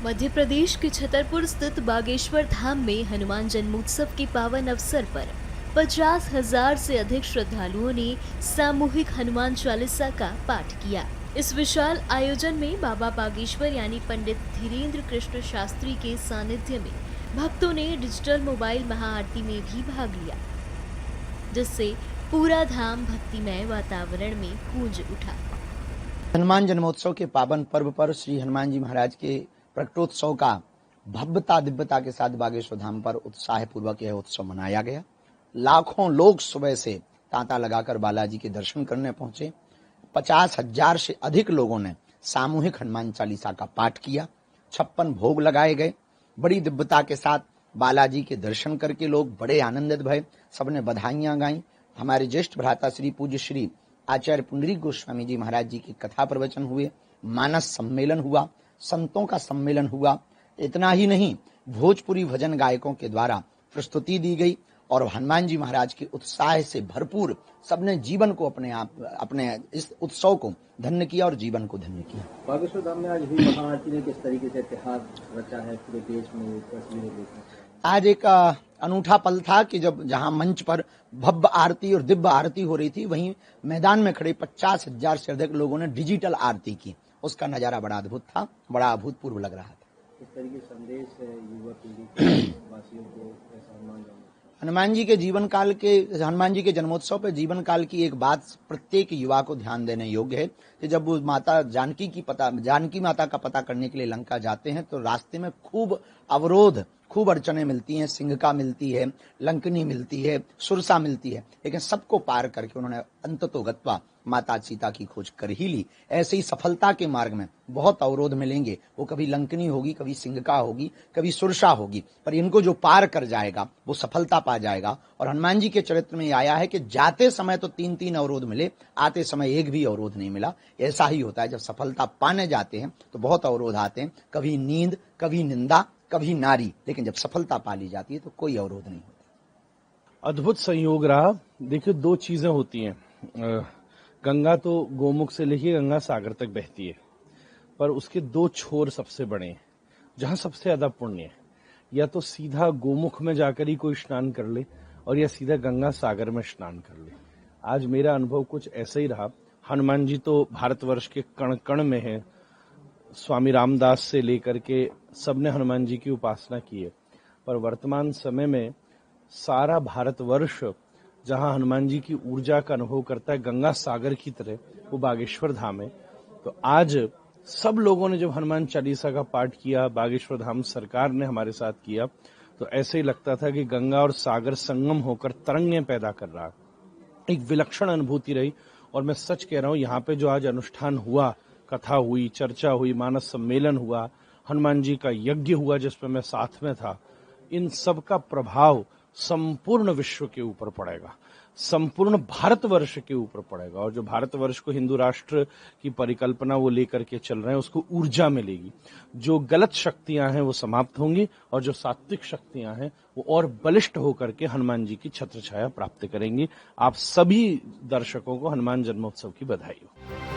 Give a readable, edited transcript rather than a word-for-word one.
मध्य प्रदेश के छतरपुर स्थित बागेश्वर धाम में हनुमान जन्मोत्सव के पावन अवसर पर 50,000 से अधिक श्रद्धालुओं ने सामूहिक हनुमान चालीसा का पाठ किया। इस विशाल आयोजन में बाबा बागेश्वर यानी पंडित धीरेन्द्र कृष्ण शास्त्री के सानिध्य में भक्तों ने डिजिटल मोबाइल महाआरती में भी भाग लिया, जिससे पूरा धाम भक्तिमय वातावरण में गूंज उठा। हनुमान जन्मोत्सव के पावन पर्व पर श्री हनुमान जी महाराज के प्रकटोत्सव का भव्यता दिव्यता के साथ बागेश्वर धाम पर उत्साह पूर्वक यह उत्सव मनाया गया। लाखों लोग सुबह से तांता लगाकर बालाजी के दर्शन करने पहुंचे। 50,000 से अधिक लोगों ने सामूहिक हनुमान चालीसा का पाठ किया। 56 भोग लगाए गए। बड़ी दिव्यता के साथ बालाजी के दर्शन करके लोग बड़े आनंदित भये। सबने बधाइयां गाई। हमारे ज्येष्ठ भ्राता श्री पूज्य श्री आचार्य पुंडरीक गोस्वामी जी महाराज जी की कथा प्रवचन हुए। मानस सम्मेलन हुआ, संतों का सम्मेलन हुआ। इतना ही नहीं, भोजपुरी भजन गायकों के द्वारा प्रस्तुति दी गई और हनुमान जी महाराज के उत्साह से भरपूर सबने जीवन को अपने इस उत्सव को धन्य किया और जीवन को धन्य किया। बागेश्वर धाम में आज हुई महाआरती ने किस तरीके से इतिहास रचा है पूरे देश में, तस्वीरें देखने। आज एक अनूठा पल था कि जहां मंच पर भव्य आरती और दिव्य आरती हो रही थी, वहीं मैदान में खड़े 50,000 से अधिक लोगों ने डिजिटल आरती की। उसका नजारा बड़ा अद्भुत था, बड़ा अभूतपूर्व लग रहा था। इस तरीके संदेश है युवा पीढ़ी वासियों को हनुमान जी के जन्मोत्सव पर जीवन काल की एक बात प्रत्येक युवा को ध्यान देने योग्य है कि जब वो माता जानकी माता का पता करने के लिए लंका जाते हैं तो रास्ते में खूब अवरोध, खूब अड़चने मिलती हैं। सिंघका मिलती है, लंकनी मिलती है, सुरसा मिलती है, लेकिन सबको पार करके उन्होंने अंततोगत्वा माता सीता की खोज कर ही ली। ऐसे ही सफलता के मार्ग में बहुत अवरोध मिलेंगे। वो कभी लंकनी होगी, कभी सिंघका होगी, कभी सुरसा होगी, पर इनको जो पार कर जाएगा वो सफलता पा जाएगा। और हनुमान जी के चरित्र में आया है कि जाते समय तो 3-3 अवरोध मिले, आते समय एक भी अवरोध नहीं मिला। ऐसा ही होता है, जब सफलता पाने जाते हैं तो बहुत अवरोध आते हैं, कभी नींद, कभी निंदा, कभी नारी, लेकिन जब सफलता पा ली जाती है तो कोई अवरोध नहीं होता। अद्भुत संयोग रहा। देखिए, 2 चीजें होती हैं। गंगा तो गोमुख से लेके गंगा सागर तक बहती है, पर उसके 2 छोर सबसे बड़े हैं जहां सबसे ज्यादा पुण्य है। या तो सीधा गोमुख में जाकर ही कोई स्नान कर ले और या सीधा गंगा सागर में स्नान कर ले। आज मेरा अनुभव कुछ ऐसा ही रहा। हनुमान जी तो भारतवर्ष के कण कण में है। स्वामी रामदास से लेकर के सबने हनुमान जी की उपासना की है, पर वर्तमान समय में सारा भारतवर्ष जहां हनुमान जी की ऊर्जा का अनुभव करता है गंगा सागर की तरह, वो बागेश्वर धाम है। तो आज सब लोगों ने जब हनुमान चालीसा का पाठ किया, बागेश्वर धाम सरकार ने हमारे साथ किया, तो ऐसे ही लगता था कि गंगा और सागर संगम होकर तरंगें पैदा कर रहा। एक विलक्षण अनुभूति रही। और मैं सच कह रहा हूं, यहाँ पे जो आज अनुष्ठान हुआ, कथा हुई, चर्चा हुई, मानस सम्मेलन हुआ, हनुमान जी का यज्ञ हुआ जिसमें मैं साथ में था, इन सब का प्रभाव संपूर्ण विश्व के ऊपर पड़ेगा, संपूर्ण भारतवर्ष के ऊपर पड़ेगा। और जो भारतवर्ष को हिंदू राष्ट्र की परिकल्पना वो लेकर के चल रहे हैं, उसको ऊर्जा मिलेगी। जो गलत शक्तियां हैं वो समाप्त होंगी और जो सात्विक शक्तियां हैं वो और बलिष्ठ होकर के हनुमान जी की छत्र छाया प्राप्त करेंगी। आप सभी दर्शकों को हनुमान जन्मोत्सव की बधाई हो।